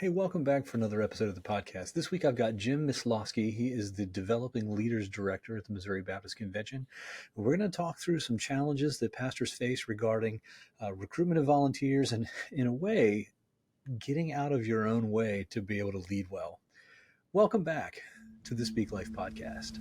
Hey, welcome back for another episode of the podcast. This week I've got Jim Misloski. He is the Developing Leaders Director at the Missouri Baptist Convention. We're going to talk through some challenges that pastors face regarding recruitment of volunteers and, in a way, getting out of your own way to be able to lead well. Welcome back to the Speak Life podcast.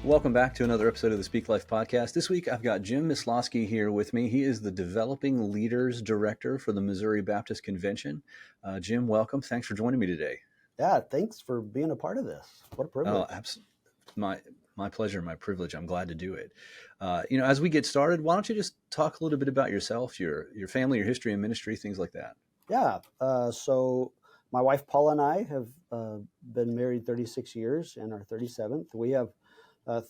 Welcome back to another episode of the Speak Life podcast. This week, I've got Jim Misloski here with me. He is the Developing Leaders Director for the Missouri Baptist Convention. Jim, welcome. Thanks for joining me today. Yeah, thanks for being a part of this. What a privilege. Oh, absolutely. My pleasure, my privilege. I'm glad to do it. As we get started, why don't you just talk a little bit about yourself, your family, your history and ministry, things like that. Yeah. So my wife, Paula, and I have been married 36 years and our 37th. We have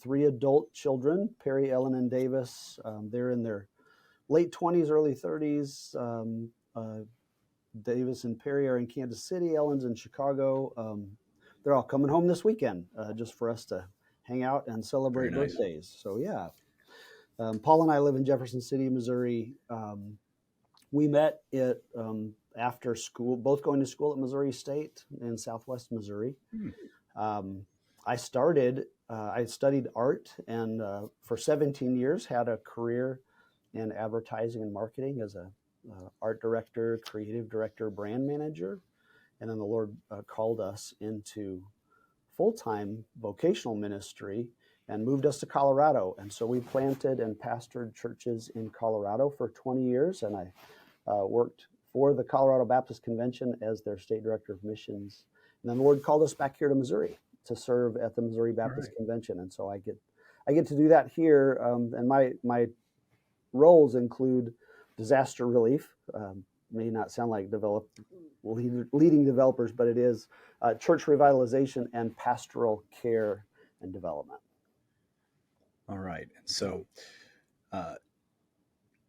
3 adult children, Perry, Ellen, and Davis. They're in their late 20s, early 30s. Davis and Perry are in Kansas City. Ellen's in Chicago. They're all coming home this weekend just for us to hang out and celebrate birthdays. So, yeah. Paul and I live in Jefferson City, Missouri. We met after school, both going to school at Missouri State in Southwest Missouri. I studied art and for 17 years had a career in advertising and marketing as a art director, creative director, brand manager. And then the Lord called us into full-time vocational ministry and moved us to Colorado. And so we planted and pastored churches in Colorado for 20 years. And I worked for the Colorado Baptist Convention as their state director of missions. And then the Lord called us back here to Missouri to serve at the Missouri Baptist Convention. And so I get to do that here. And my roles include disaster relief. May not sound like leading developers, but it is church revitalization and pastoral care and development. All right. So,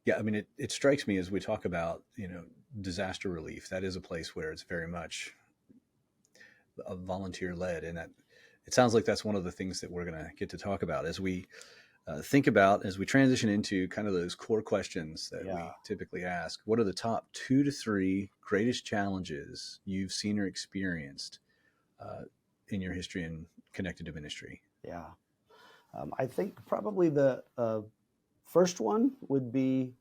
it strikes me as we talk about, disaster relief. That is a place where it's very much a volunteer led. And that it sounds like that's one of the things that we're going to get to talk about as we as we transition into kind of those core questions that we typically ask. What are the top 2 to 3 greatest challenges you've seen or experienced in your history and connected to ministry? Yeah. I think probably the first one would be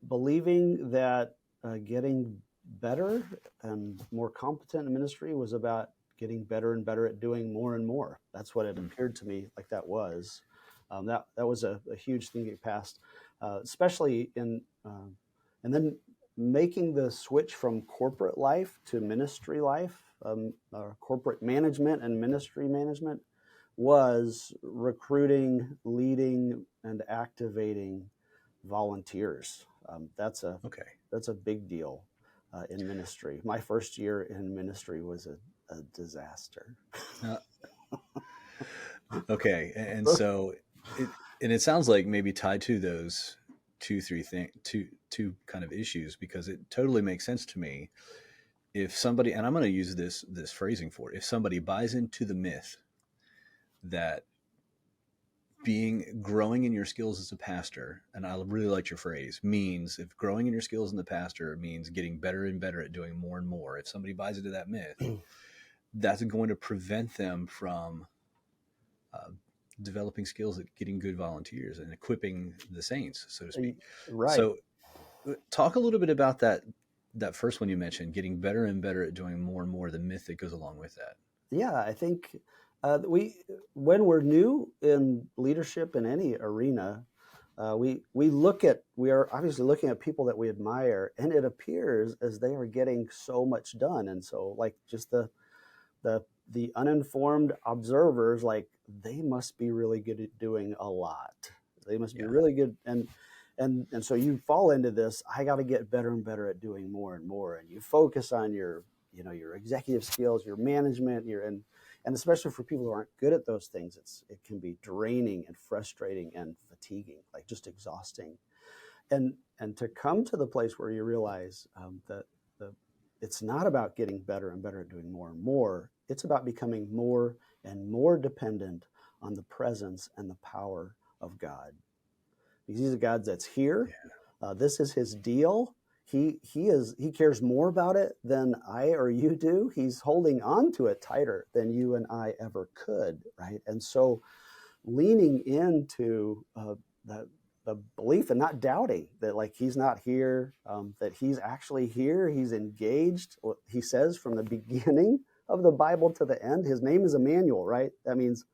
believing that getting better and more competent in ministry was about getting better and better at doing more and more. That's what it appeared to me like that was. That was a huge thing get past, especially and then making the switch from corporate life to ministry life, corporate management and ministry management was recruiting, leading, and activating volunteers. That's a big deal in ministry. My first year in ministry was a disaster. Okay, and so it sounds like maybe tied to those two kind of issues, because it totally makes sense to me. If somebody, and I'm going to use this phrasing for it, if somebody buys into the myth that growing in your skills as a pastor, and I really like your phrase, means if growing in your skills in the pastor means getting better and better at doing more and more, if somebody buys into that myth, that's going to prevent them from developing skills at getting good volunteers and equipping the saints, so to speak. Right. So talk a little bit about that first one you mentioned, getting better and better at doing more and more, the myth that goes along with that. Yeah, I think when we're new in leadership in any arena, we are obviously looking at people that we admire, and it appears as they are getting so much done. And so like just the uninformed observers, like they must be really good at doing a lot. They must be really good. And so you fall into this, I got to get better and better at doing more and more. And you focus on your executive skills, your management, and especially for people who aren't good at those things, it can be draining and frustrating and fatiguing, like just exhausting. and to come to the place where you realize that it's not about getting better and better at doing more and more. It's about becoming more and more dependent on the presence and the power of God. Because he's a God that's here. This is his deal. He cares more about it than I or you do. He's holding on to it tighter than you and I ever could, right? And so leaning into the belief and not doubting that, like, he's not here, that he's actually here, he's engaged. He says from the beginning of the Bible to the end, his name is Emmanuel, right? That means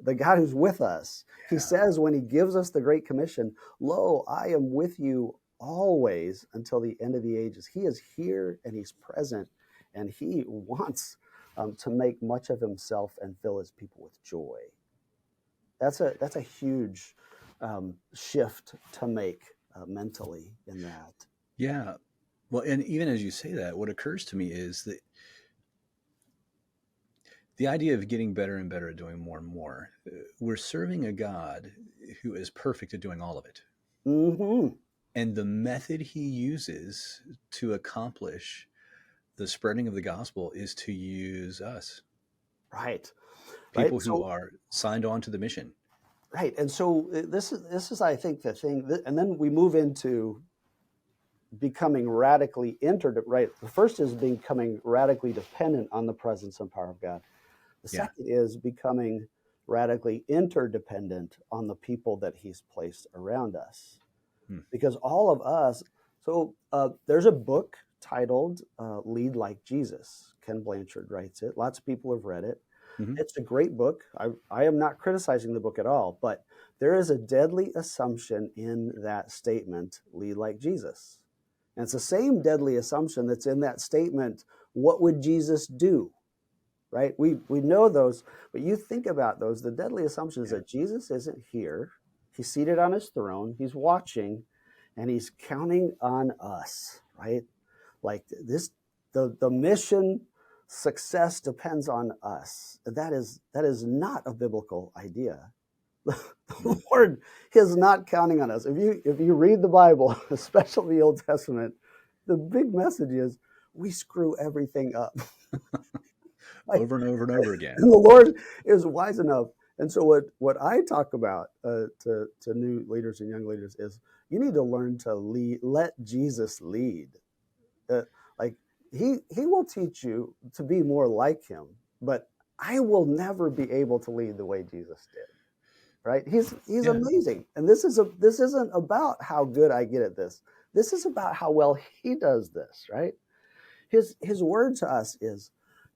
the God who's with us. He says when he gives us the Great Commission, lo, I am with you always until the end of the ages. He is here and he's present, and he wants to make much of himself and fill his people with joy. That's a huge shift to make mentally in that. Yeah. Well, and even as you say that, what occurs to me is that the idea of getting better and better at doing more and more, we're serving a God who is perfect at doing all of it. Mm-hmm. And the method he uses to accomplish the spreading of the gospel is to use us. Right. People Right. who So, are signed on to the mission. right. And so this is I think the thing that, and then we move into becoming radically right. The first is becoming radically dependent on the presence and power of God. The Yeah. second is becoming radically interdependent on the people that he's placed around us. Because all of us, so there's a book titled Lead Like Jesus. Ken Blanchard writes it. Lots of people have read it. Mm-hmm. It's a great book. I am not criticizing the book at all, but there is a deadly assumption in that statement, lead like Jesus. And it's the same deadly assumption that's in that statement, what would Jesus do? Right? We know those, but you think about those. The deadly assumption is that Jesus isn't here. He's seated on his throne. He's watching, and he's counting on us, right? Like this, the mission success depends on us. That is not a biblical idea. The Lord is not counting on us. If you read the Bible, especially the Old Testament, the big message is we screw everything up. Like, over and over and over again. and the Lord is wise enough. And so what I talk about to new leaders and young leaders is you need to learn to lead, let Jesus lead. Like he will teach you to be more like him, but I will never be able to lead the way Jesus did. Right? He's amazing. And this isn't about how good I get at this. This is about how well he does this, right? His word to us is,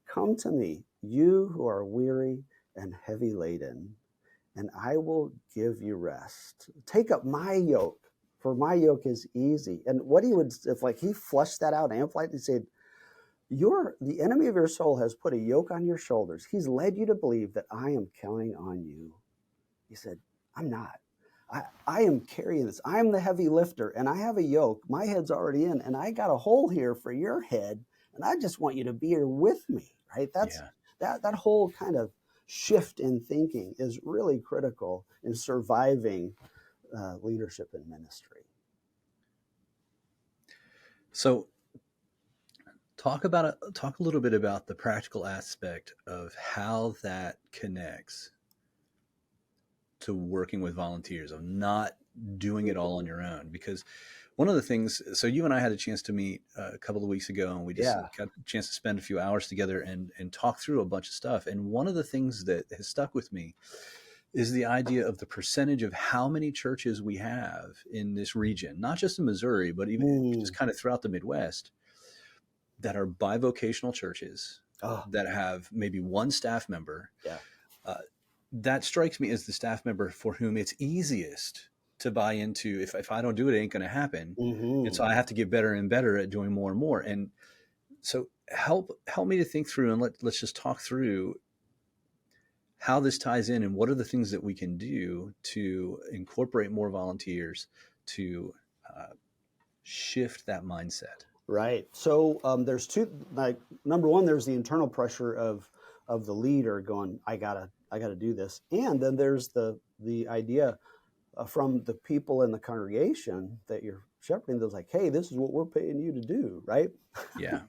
come to me, you who are weary and heavy laden, and I will give you rest. Take up my yoke, for my yoke is easy. And what he would, if like he flushed that out, amplified, he said, the enemy of your soul has put a yoke on your shoulders. He's led you to believe that I am counting on you. He said, I'm not. I am carrying this. I'm the heavy lifter, and I have a yoke. My head's already in, and I got a hole here for your head, and I just want you to be here with me, right? That whole kind of shift in thinking is really critical in surviving leadership and ministry. So talk a little bit about the practical aspect of how that connects to working with volunteers, of not doing it all on your own. Because one of the things, so you and I had a chance to meet a couple of weeks ago, and we just got a chance to spend a few hours together and talk through a bunch of stuff. And one of the things that has stuck with me is the idea of the percentage of how many churches we have in this region, not just in Missouri, but even just kind of throughout the Midwest, that are bivocational churches that have maybe one staff member. That strikes me as the staff member for whom it's easiest to buy into. If I don't do it, it ain't going to happen. And so I have to get better and better at doing more and more. And so help me to think through, and let's just talk through how this ties in and what are the things that we can do to incorporate more volunteers to shift that mindset. Right. So there's two. Like number one, there's the internal pressure of the leader going, I gotta do this, and then there's the idea, from the people in the congregation that you're shepherding. That's like, hey, this is what we're paying you to do, right? Yeah.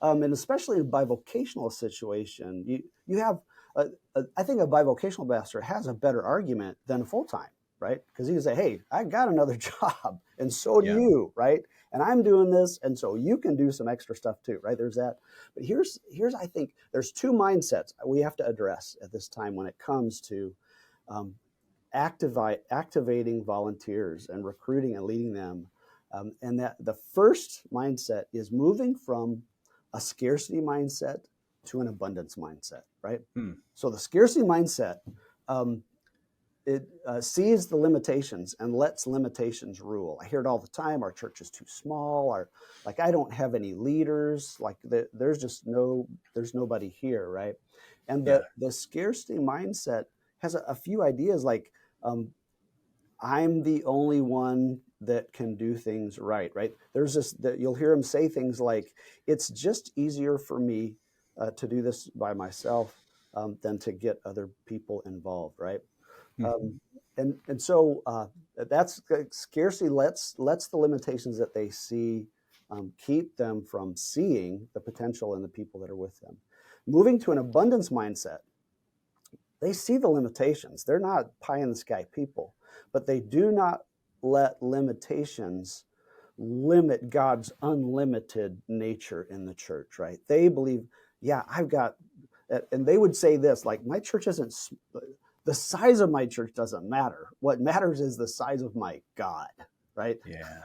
And especially in a bivocational situation, you have, I think a bivocational pastor has a better argument than a full time, right? Because he can say, hey, I got another job, and so do Yeah. you, right? And I'm doing this, and so you can do some extra stuff too, right? There's that. But here's I think there's two mindsets we have to address at this time when it comes to um, activating volunteers and recruiting and leading them. And that the first mindset is moving from a scarcity mindset to an abundance mindset, right? Hmm. So the scarcity mindset, um, it sees the limitations and lets limitations rule. I hear it all the time. Our church is too small. Our, like, I don't have any leaders. Like there's nobody here, right? And Yeah. the scarcity mindset has a few ideas like, um, I'm the only one that can do things right, right? There's this that you'll hear him say things like, "It's just easier for me to do this by myself than to get other people involved," right? Hmm. Um, and so that's scarcity lets the limitations that they see keep them from seeing the potential in the people that are with them. Moving to an abundance mindset, they see the limitations. They're not pie in the sky people, but they do not let limitations limit God's unlimited nature in the church, right? They believe, yeah, I've got, and they would say this, like, my church isn't, the size of my church doesn't matter. What matters is the size of my God, right? Yeah.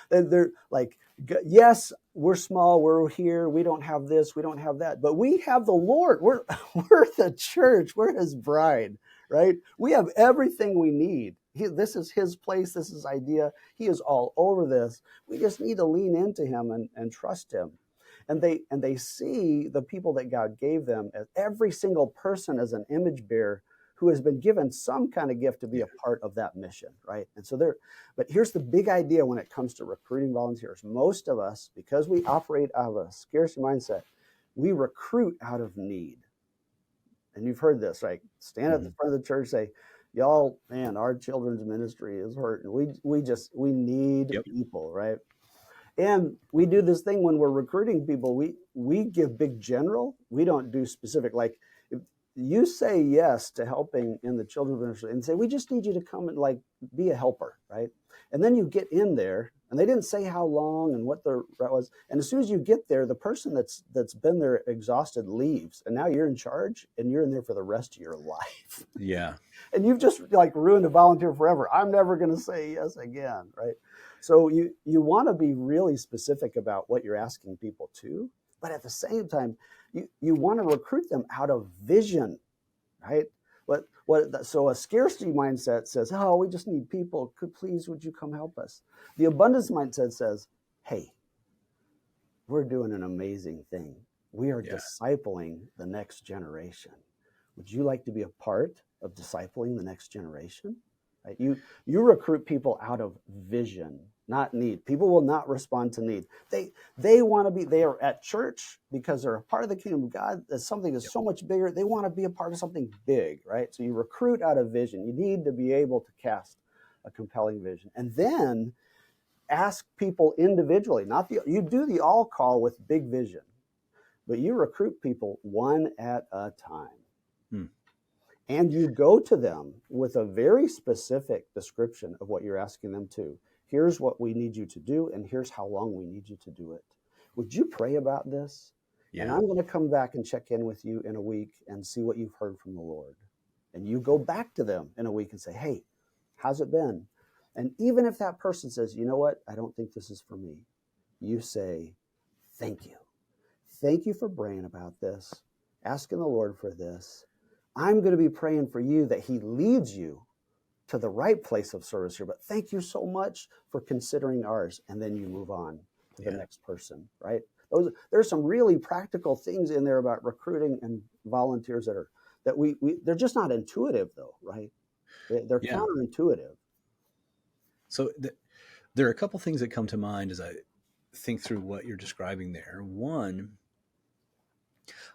They're like, yes, we're small, we're here, we don't have this, we don't have that, but we have the Lord. We're we're the church, we're His bride, right? We have everything we need. This is His place, this is idea. He is all over this. We just need to lean into Him and trust Him. And they see the people that God gave them as every single person as an image bearer who has been given some kind of gift to be Yeah. a part of that mission, right? And so but here's the big idea when it comes to recruiting volunteers. Most of us, because we operate out of a scarcity mindset, we recruit out of need. And you've heard this, right? Stand at the Hmm. front of the church, say, y'all, man, our children's ministry is hurting. We need Yep. people, right? And we do this thing when we're recruiting people. We give big general. We don't do specific. Like, if you say yes to helping in the children's ministry and say, we just need you to come and like be a helper, right? And then you get in there, and they didn't say how long and what the route was. And as soon as you get there, the person that's been there exhausted leaves, and now you're in charge, and you're in there for the rest of your life. Yeah. And you've just like ruined a volunteer forever. I'm never going to say yes again, right? So you want to be really specific about what you're asking people to, but at the same time, you want to recruit them out of vision, right? So a scarcity mindset says, oh, we just need people. Would you come help us? The abundance mindset says, hey, we're doing an amazing thing. We are Yeah. discipling the next generation. Would you like to be a part of discipling the next generation? Right? You recruit people out of vision, not need. People will not respond to need. They want to be. They are at church because they're a part of the kingdom of God. That's something that's Yep. so much bigger. They want to be a part of something big, right? So you recruit out of vision. You need to be able to cast a compelling vision, and then ask people individually. Not the you do the all call with big vision, but you recruit people one at a time. Hmm. And you go to them with a very specific description of what you're asking them to. Here's what we need you to do, and here's how long we need you to do it. Would you pray about this? And Yeah. I'm going to come back and check in with you in a week and see what you've heard from the Lord. And you go back to them in a week and say, hey, how's it been? And even if that person says, you know what, I don't think this is for me, you say, thank you. Thank you for praying about this, asking the Lord for this. I'm going to be praying for you that He leads you to the right place of service here. But thank you so much for considering ours. And then you move on to the Yeah. next person, right? There's some really practical things in there about recruiting and volunteers that we they're just not intuitive though, right? They're Yeah. counterintuitive. So there are a couple things that come to mind as I think through what you're describing there. One,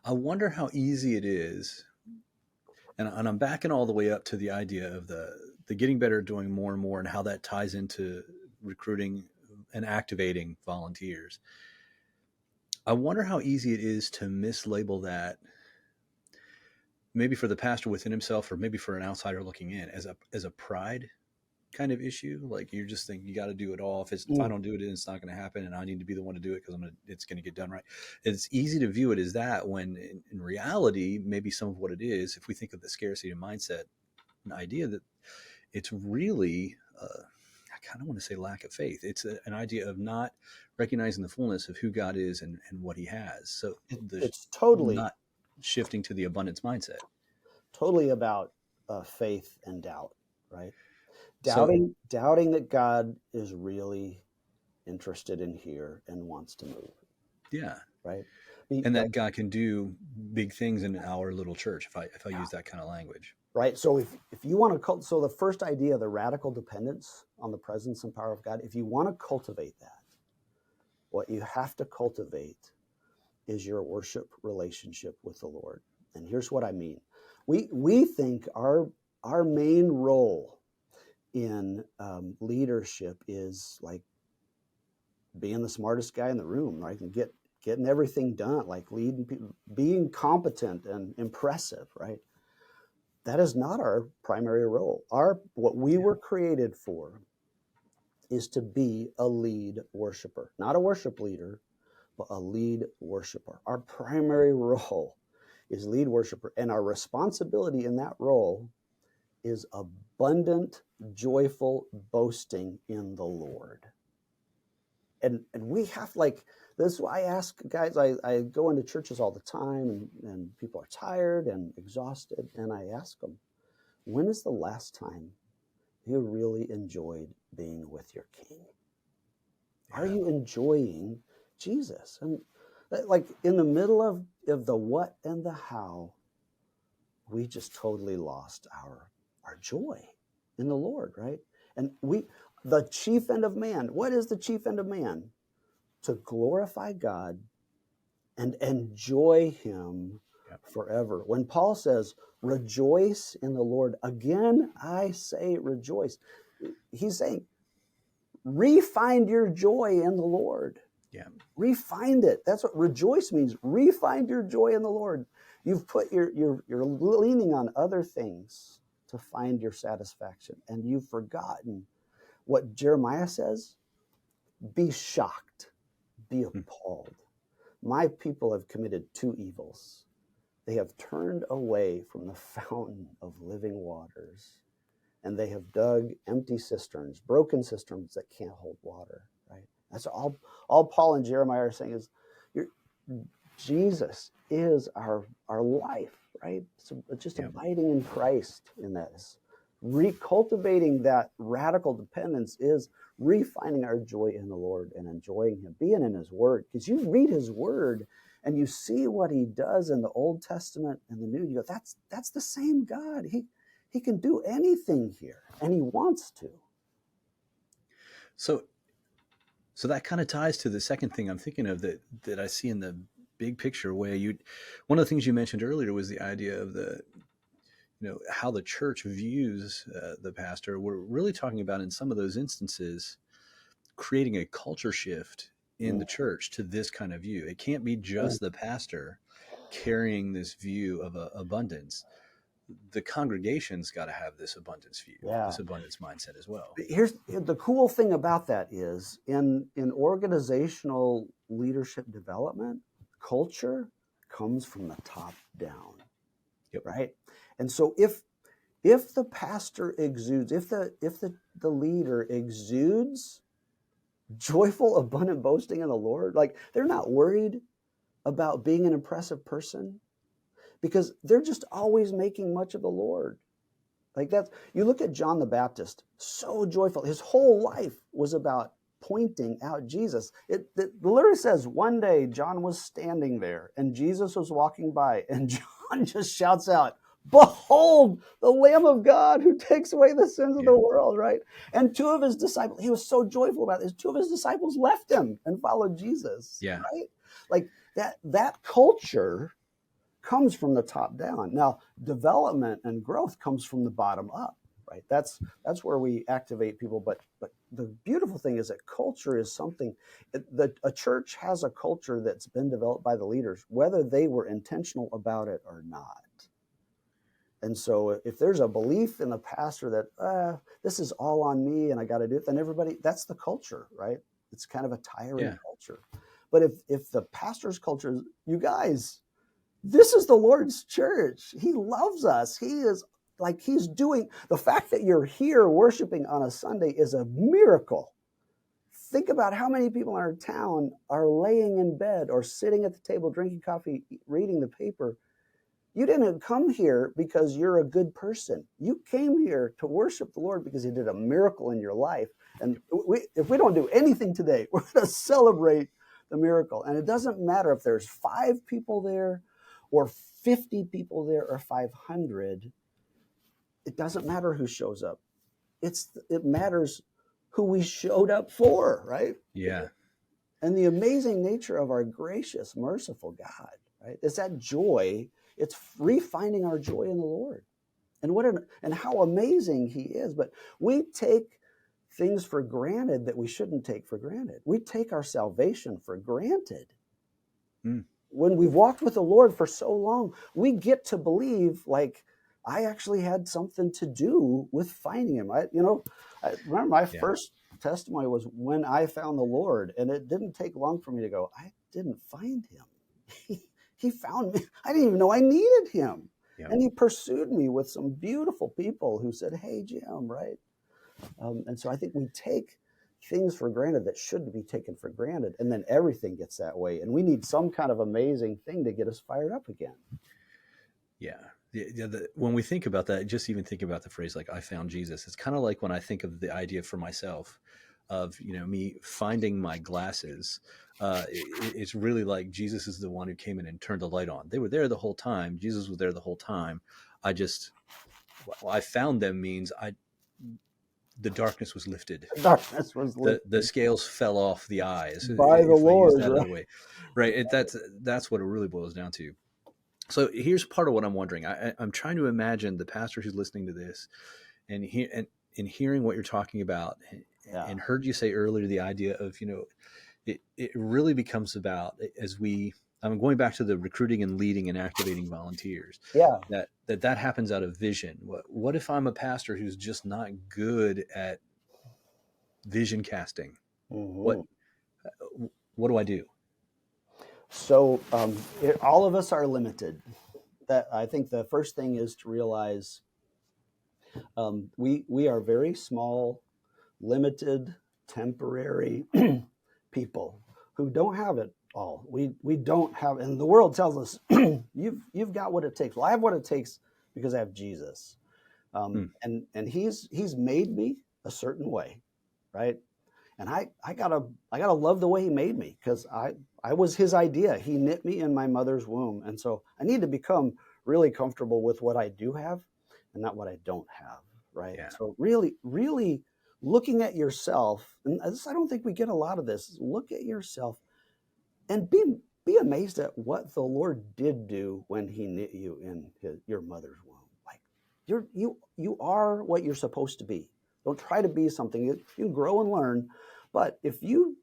I wonder how easy it is, and I'm backing all the way up to the idea of the the getting better at doing more and more, and how that ties into recruiting and activating volunteers. I wonder how easy it is to mislabel that, maybe for the pastor within himself, or maybe for an outsider looking in, as a pride kind of issue. Like, you just think you got to do it all. If I don't do it, it's not going to happen, and I need to be the one to do it because it's going to get done right. It's easy to view it as that, when in reality, maybe some of what it is, if we think of the scarcity mindset, an idea that it's really, I kind of want to say lack of faith. It's an idea of not recognizing the fullness of who God is and what He has. So It's totally not shifting to the abundance mindset. totally about faith and doubt, right? So Doubting that God is really interested in here and wants to move, yeah, right? and that God can do big things in our little church, if I use that kind of language. Right. So if you want to so the first idea, the radical dependence on the presence and power of God, if you want to cultivate that, what you have to cultivate is your worship relationship with the Lord. And here's what I mean. We think our main role in leadership is like being the smartest guy in the room, right? And getting everything done, like leading people, being competent and impressive, right? That is not our primary role. What we were created for is to be a lead worshiper, not a worship leader, but a lead worshiper. Our primary role is lead worshiper, and our responsibility in that role is abundant, joyful boasting in the Lord. And we have, like, this is why I ask guys, I go into churches all the time, and people are tired and exhausted, and I ask them, when is the last time you really enjoyed being with your King? Yeah. Are you enjoying Jesus? And like, in the middle of the what and the how, we just totally lost our joy in the Lord, right? And the chief end of man, what is the chief end of man? To glorify God and enjoy Him forever. When Paul says, rejoice in the Lord, again, I say rejoice. He's saying, re-find your joy in the Lord. Yeah. Re-find it. That's what rejoice means. Re-find your joy in the Lord. You've put you're leaning on other things to find your satisfaction, and you've forgotten what Jeremiah says. Be shocked, be appalled. My people have committed two evils. They have turned away from the fountain of living waters, and they have dug empty cisterns, broken cisterns that can't hold water, right? That's all Paul and Jeremiah are saying is, Jesus is our life, right? So it's just abiding in Christ in that. Recultivating that radical dependence is refinding our joy in the Lord and enjoying Him, being in His Word. Because you read His Word and you see what He does in the Old Testament and the New. You go, that's the same God. He can do anything here, and He wants to. So that kind of ties to the second thing I'm thinking of that I see in the big picture, where one of the things you mentioned earlier was the idea of how the church views the pastor. We're really talking about, in some of those instances, creating a culture shift in the church to this kind of view. It can't be just the pastor carrying this view of abundance. The congregation's got to have this abundance view, this abundance mindset as well. Here's the cool thing about that is in organizational leadership development, culture comes from the top down. Yep. Right? And so if the pastor exudes, if the leader exudes joyful, abundant boasting in the Lord, like, they're not worried about being an impressive person, because they're just always making much of the Lord. Like, that's, you look at John the Baptist, so joyful. His whole life was about pointing out Jesus. It literally says one day John was standing there and Jesus was walking by, and John just shouts out, "Behold, the Lamb of God who takes away the sins of the world," right? And two of his disciples, he was so joyful about this, two of his disciples left him and followed Jesus. Yeah. Right? Like, that culture comes from the top down. Now, development and growth comes from the bottom up. right? That's where we activate people. But the beautiful thing is that culture is something. A church has a culture that's been developed by the leaders, whether they were intentional about it or not. And so if there's a belief in the pastor that this is all on me and I got to do it, then everybody, that's the culture, right? It's kind of a tyrant culture. But if the pastor's culture is, you guys, this is the Lord's church. He loves us. He is like, he's doing, the fact that you're here worshiping on a Sunday is a miracle. Think about how many people in our town are laying in bed or sitting at the table, drinking coffee, reading the paper. You didn't come here because you're a good person. You came here to worship the Lord because he did a miracle in your life. And if we don't do anything today, we're going to celebrate the miracle. And it doesn't matter if there's 5 people there or 50 people there or 500. It doesn't matter who shows up. It matters who we showed up for, right? Yeah. And the amazing nature of our gracious, merciful God, right? It's that joy. It's refinding our joy in the Lord. And how amazing he is. But we take things for granted that we shouldn't take for granted. We take our salvation for granted. When we've walked with the Lord for so long, we get to believe like, I actually had something to do with finding him. I remember my first testimony was when I found the Lord, and it didn't take long for me to go, I didn't find him. He found me. I didn't even know I needed him. Yep. And he pursued me with some beautiful people who said, hey, Jim, right? And so I think we take things for granted that shouldn't be taken for granted. And then everything gets that way. And we need some kind of amazing thing to get us fired up again. Yeah. When we think about that, just even think about the phrase like, I found Jesus. It's kind of like when I think of the idea for myself of, me finding my glasses. It's really like Jesus is the one who came in and turned the light on. They were there the whole time. Jesus was there the whole time. I found them means the darkness was lifted. The scales fell off the eyes. By the Lord, right? That's what it really boils down to. So here's part of what I'm wondering. I'm trying to imagine the pastor who's listening to this and hearing what you're talking about and heard you say earlier the idea of, it really becomes about I'm going back to the recruiting and leading and activating volunteers. Yeah. That happens out of vision. What if I'm a pastor who's just not good at vision casting? Mm-hmm. What do I do? So all of us are limited. That I think the first thing is to realize we are very small, limited, temporary people who don't have it all. We don't have, and the world tells us you've got what it takes. Well, I have what it takes because I have Jesus, and he's made me a certain way, right? And I gotta love the way he made me because I was his idea. He knit me in my mother's womb, and so I need to become really comfortable with what I do have and not what I don't have, right? Yeah. So really, really looking at yourself, and I don't think we get a lot of this. Look at yourself and be amazed at what the Lord did do when he knit you in your mother's womb. Like you are what you're supposed to be. Don't try to be something. You can grow and learn, but if you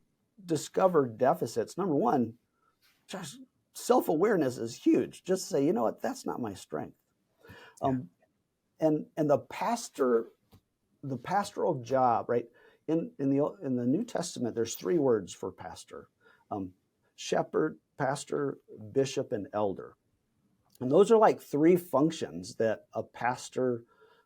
discover deficits, number one, just self-awareness is huge. Just say, you know what, that's not my strength. And the pastoral job, right? In the New Testament, there's 3 words for pastor: shepherd, pastor, bishop, and elder. And those are like 3 functions that a pastor,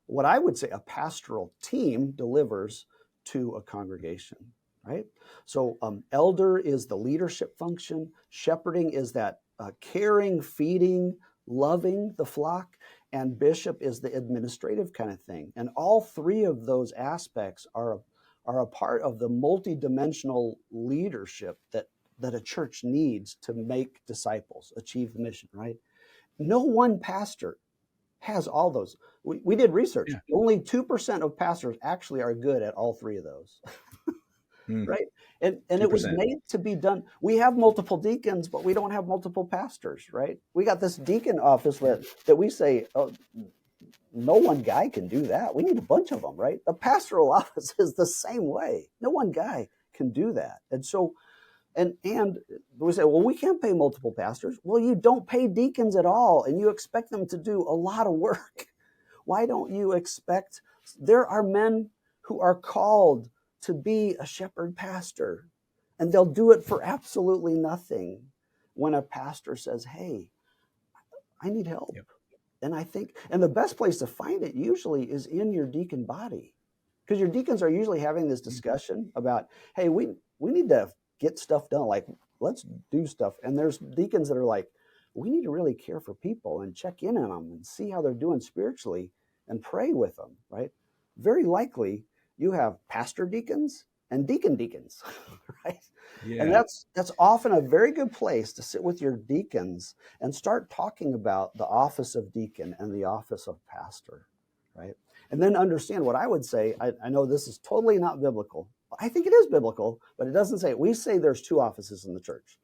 what I would say a pastoral team delivers to a congregation, right? So elder is the leadership function. Shepherding is that caring, feeding, loving the flock. And bishop is the administrative kind of thing. And all 3 of those aspects are a part of the multidimensional leadership that a church needs to make disciples, achieve the mission, right? No one pastor has all those. We did research. Yeah. Only 2% of pastors actually are good at all 3 of those. Right? And it was made to be done. We have multiple deacons, but we don't have multiple pastors, right? We got this deacon office that we say, oh, no one guy can do that. We need a bunch of them, right? The pastoral office is the same way. No one guy can do that. And so, and we say, well, we can't pay multiple pastors. Well, you don't pay deacons at all, and you expect them to do a lot of work. Why don't you expect? There are men who are called to be a shepherd pastor, and they'll do it for absolutely nothing when a pastor says, hey, I need help. Yep. And I think, and the best place to find it usually is in your deacon body, because your deacons are usually having this discussion about, hey, we need to get stuff done. Like, let's do stuff. And there's deacons that are like, we need to really care for people and check in on them and see how they're doing spiritually and pray with them, right? Very likely you have pastor deacons and deacons, right? Yeah. And that's often a very good place to sit with your deacons and start talking about the office of deacon and the office of pastor, right? And then understand what I would say. I know this is totally not biblical. I think it is biblical, but it doesn't say it. We say there's two offices in the church,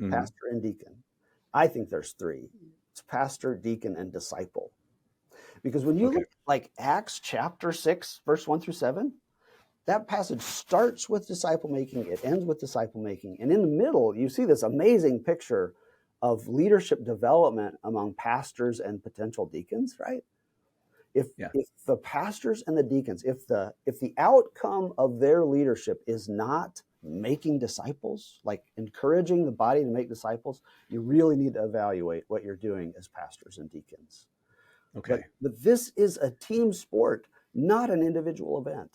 pastor and deacon. I think there's three. It's pastor, deacon, and disciple. Because when you look like Acts chapter 6, verse 1 through 7, that passage starts with disciple making, it ends with disciple making. And in the middle, you see this amazing picture of leadership development among pastors and potential deacons, right? If the pastors and the deacons, if the outcome of their leadership is not making disciples, like encouraging the body to make disciples, you really need to evaluate what you're doing as pastors and deacons. Okay. But this is a team sport, not an individual event.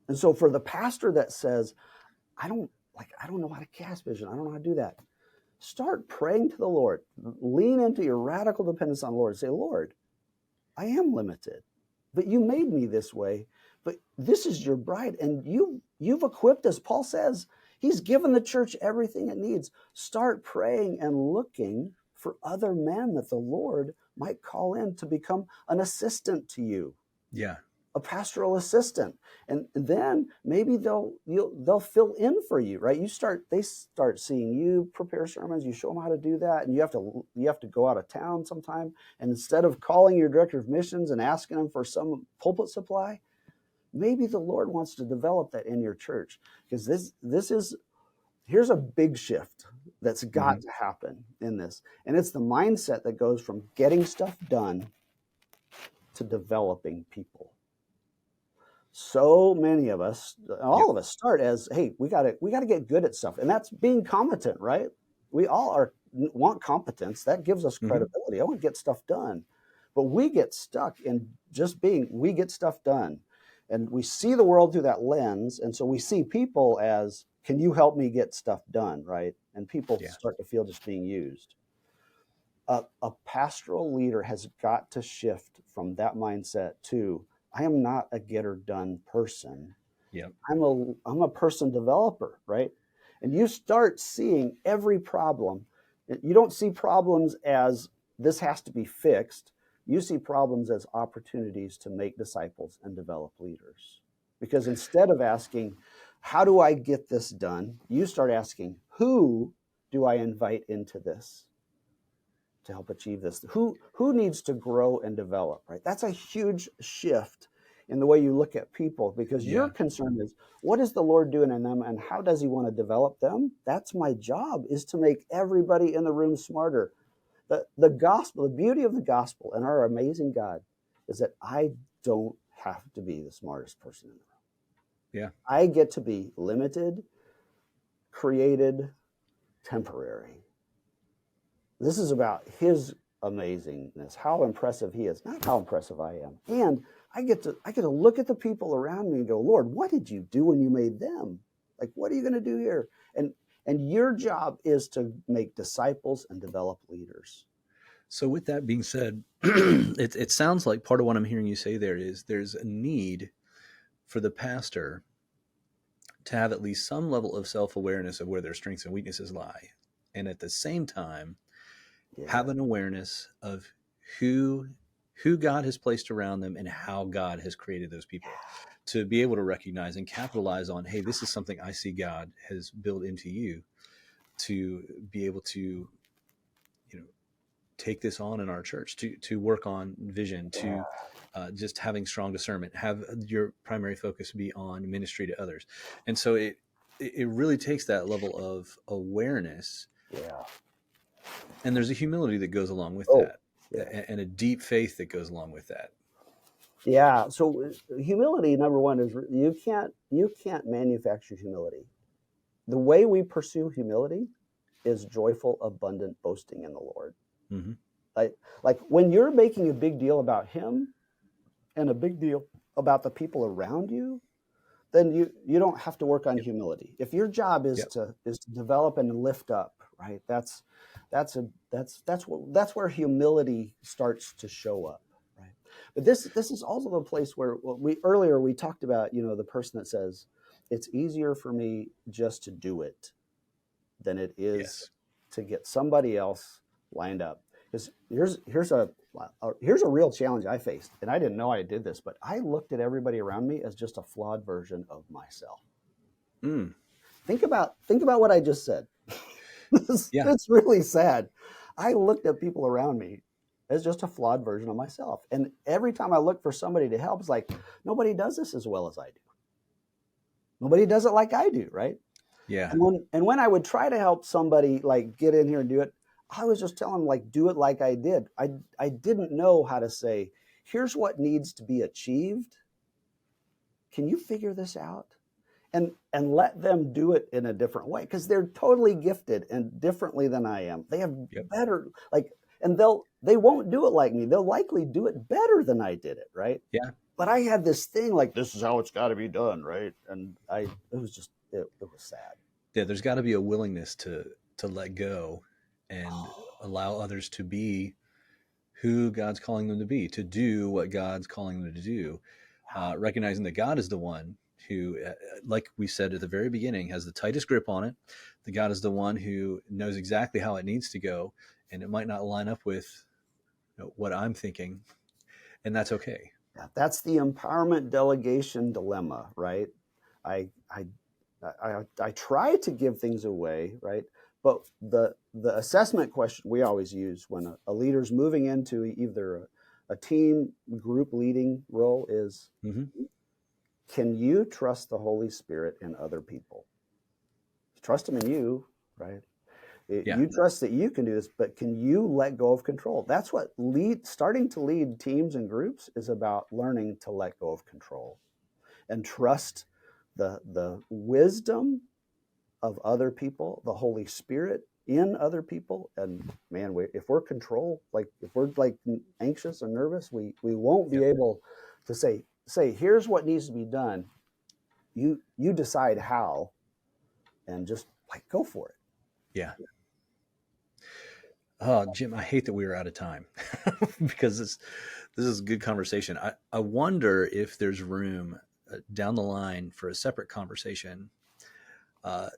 And so for the pastor that says, I don't know how to cast vision, I don't know how to do that, start praying to the Lord. Lean into your radical dependence on the Lord. Say, Lord, I am limited, but you made me this way. But this is your bride, and you've equipped us. Paul says he's given the church everything it needs. Start praying and looking for other men that the Lord might call in to become an assistant to you. Yeah. A pastoral assistant. And then maybe they'll fill in for you, right? They start seeing you prepare sermons, you show them how to do that, and you have to go out of town sometime. And instead of calling your director of missions and asking them for some pulpit supply, maybe the Lord wants to develop that in your church. Because here's a big shift that's got to happen in this. And it's the mindset that goes from getting stuff done to developing people. So many of us, all of us start as, hey, we got to get good at stuff. And that's being competent, right? We all want competence. That gives us credibility. I want to get stuff done. But we get stuck in just we get stuff done. And we see the world through that lens. And so we see people as, can you help me get stuff done, right? And people start to feel just being used. A pastoral leader has got to shift from that mindset to, I am not a get-or-done person. Yeah. I'm a person developer, right? And you start seeing every problem. You don't see problems as this has to be fixed. You see problems as opportunities to make disciples and develop leaders. Because instead of asking, how do I get this done? You start asking, who do I invite into this to help achieve this? Who needs to grow and develop, right? That's a huge shift in the way you look at people, because your concern is, what is the Lord doing in them and how does he want to develop them? That's my job, is to make everybody in the room smarter. The gospel, the beauty of the gospel and our amazing God is that I don't have to be the smartest person in the room. Yeah. I get to be limited, created, temporary. This is about his amazingness, how impressive he is, not how impressive I am. And I get to look at the people around me and go, Lord, what did you do when you made them? Like, what are you going to do here? And your job is to make disciples and develop leaders. So with that being said, it sounds like part of what I'm hearing you say there is there's a need for the pastor to have at least some level of self-awareness of where their strengths and weaknesses lie. And at the same time, have an awareness of who God has placed around them and how God has created those people, to be able to recognize and capitalize on, hey, this is something I see God has built into you, to be able to, take this on in our church, to work on vision, to just having strong discernment, have your primary focus be on ministry to others. And so it really takes that level of awareness, Yeah. and there's a humility that goes along with Oh, that, yeah. and a deep faith that goes along with that. Yeah. So humility, number one, is you can't manufacture humility. The way we pursue humility is joyful, abundant boasting in the Lord. Mm-hmm. Like when you're making a big deal about Him and a big deal about the people around you, then you don't have to work on Yep. humility. If your job is Yep. to develop and lift up, right? That's where humility starts to show up, right? But this is also the place where we talked about, the person that says it's easier for me just to do it than it is Yes. to get somebody else lined up. Because here's a real challenge I faced, and I didn't know I did this, but I looked at everybody around me as just a flawed version of myself. Mm. Think about what I just said. Yeah. It's really sad. I looked at people around me as just a flawed version of myself, and every time I look for somebody to help, it's like nobody does this as well as I do. Nobody does it like I do, right? Yeah. And when I would try to help somebody like get in here and do it, I was just telling them like do it like I did. I didn't know how to say, here's what needs to be achieved. Can you figure this out? And let them do it in a different way because they're totally gifted and differently than I am. They have Yep. better and they won't do it like me. They'll likely do it better than I did it, right? Yeah. But I had this thing like this is how it's got to be done, right? And it was sad. Yeah. There's got to be a willingness to let go and allow others to be who God's calling them to be, to do what God's calling them to do, recognizing that God is the one who, like we said at the very beginning, has the tightest grip on it. That God is the one who knows exactly how it needs to go, and it might not line up with what I'm thinking, and that's okay. Yeah, that's the empowerment delegation dilemma, right? I I I try to give things away, right? But the assessment question we always use when a leader's moving into either a team group leading role is, Mm-hmm. can you trust the Holy Spirit in other people? Trust Him in you, right? Yeah. You trust that you can do this, but can you let go of control? That's what starting to lead teams and groups is about, learning to let go of control and trust the wisdom of other people, the Holy Spirit in other people. And man, if we're if we're like anxious or nervous, we won't be Yep. able to say here's what needs to be done. You decide how, and just like go for it. Yeah. Oh, Jim, I hate that we are out of time because this is a good conversation. I wonder if there's room down the line for a separate conversation. Uh,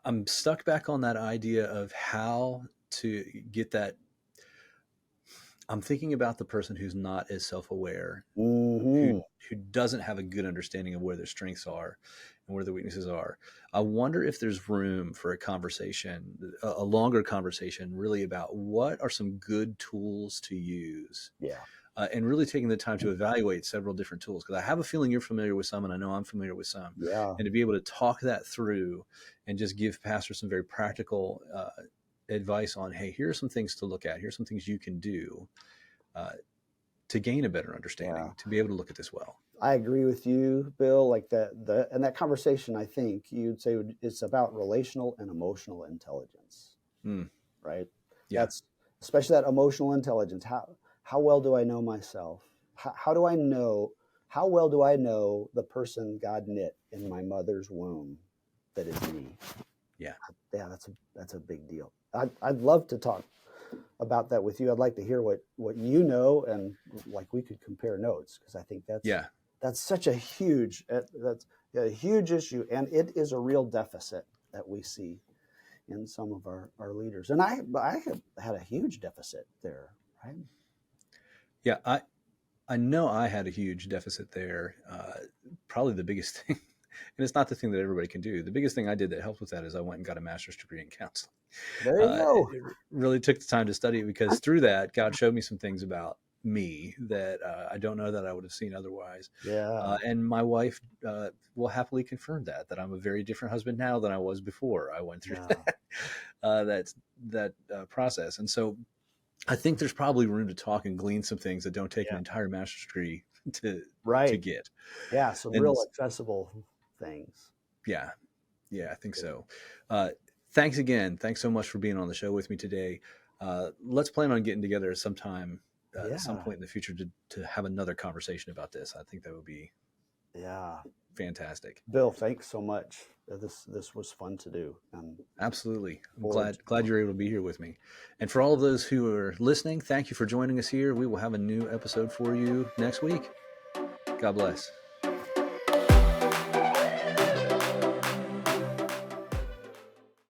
I'm stuck back on that idea of how to get that. I'm thinking about the person who's not as self-aware, who Mm-hmm. who doesn't have a good understanding of where their strengths are and where their weaknesses are. I wonder if there's room for a conversation, a longer conversation, really about what are some good tools to use, Yeah. and really taking the time to evaluate several different tools. Because I have a feeling you're familiar with some, and I know I'm familiar with some, Yeah. and to be able to talk that through and just give pastors some very practical advice on, hey, here are some things to look at. Here's some things you can do uh, to gain a better Yeah. understanding, to be able to look at this well. I agree with you, Bill. Like that conversation, I think you'd say it's about relational and emotional intelligence, Mm, right? yeah, That's especially that emotional intelligence. How well do I know myself? How do I know? How well do I know the person God knit in my mother's womb that is me? yeah, Yeah, that's a big deal. I'd love to talk about that with you. I'd like to hear what you know, and like we could compare notes, because I think yeah, that's such a that's a huge issue, and it is a real deficit that we see in some of our leaders. And I have had a huge deficit there, right? yeah. I know I had a huge deficit there. Probably the biggest thing, and it's not the thing that everybody can do. The biggest thing I did that helped with that is I went and got a master's degree in counseling. There you go. It really took the time to study it, because through that, God showed me some things about me that I don't know that I would have seen otherwise. Yeah. And my wife will happily confirm that I'm a very different husband now than I was before I went through Yeah. that process. And so I think there's probably room to talk and glean some things that don't take an Yeah. entire master's degree to Right. get. Yeah. Some And real accessible things. yeah, yeah, I think so. Uh, Thanks again. Thanks so much for being on the show with me today. Let's plan on getting together sometime, at some Yeah. point in the future, to have another conversation about this. I think that would be Yeah. fantastic. Bill, thanks so much. This was fun to do, and Absolutely. I'm forward to glad more. you're able to be here with me. And for all of those who are listening, thank you for joining us here. We will have a new episode for you next week. God bless.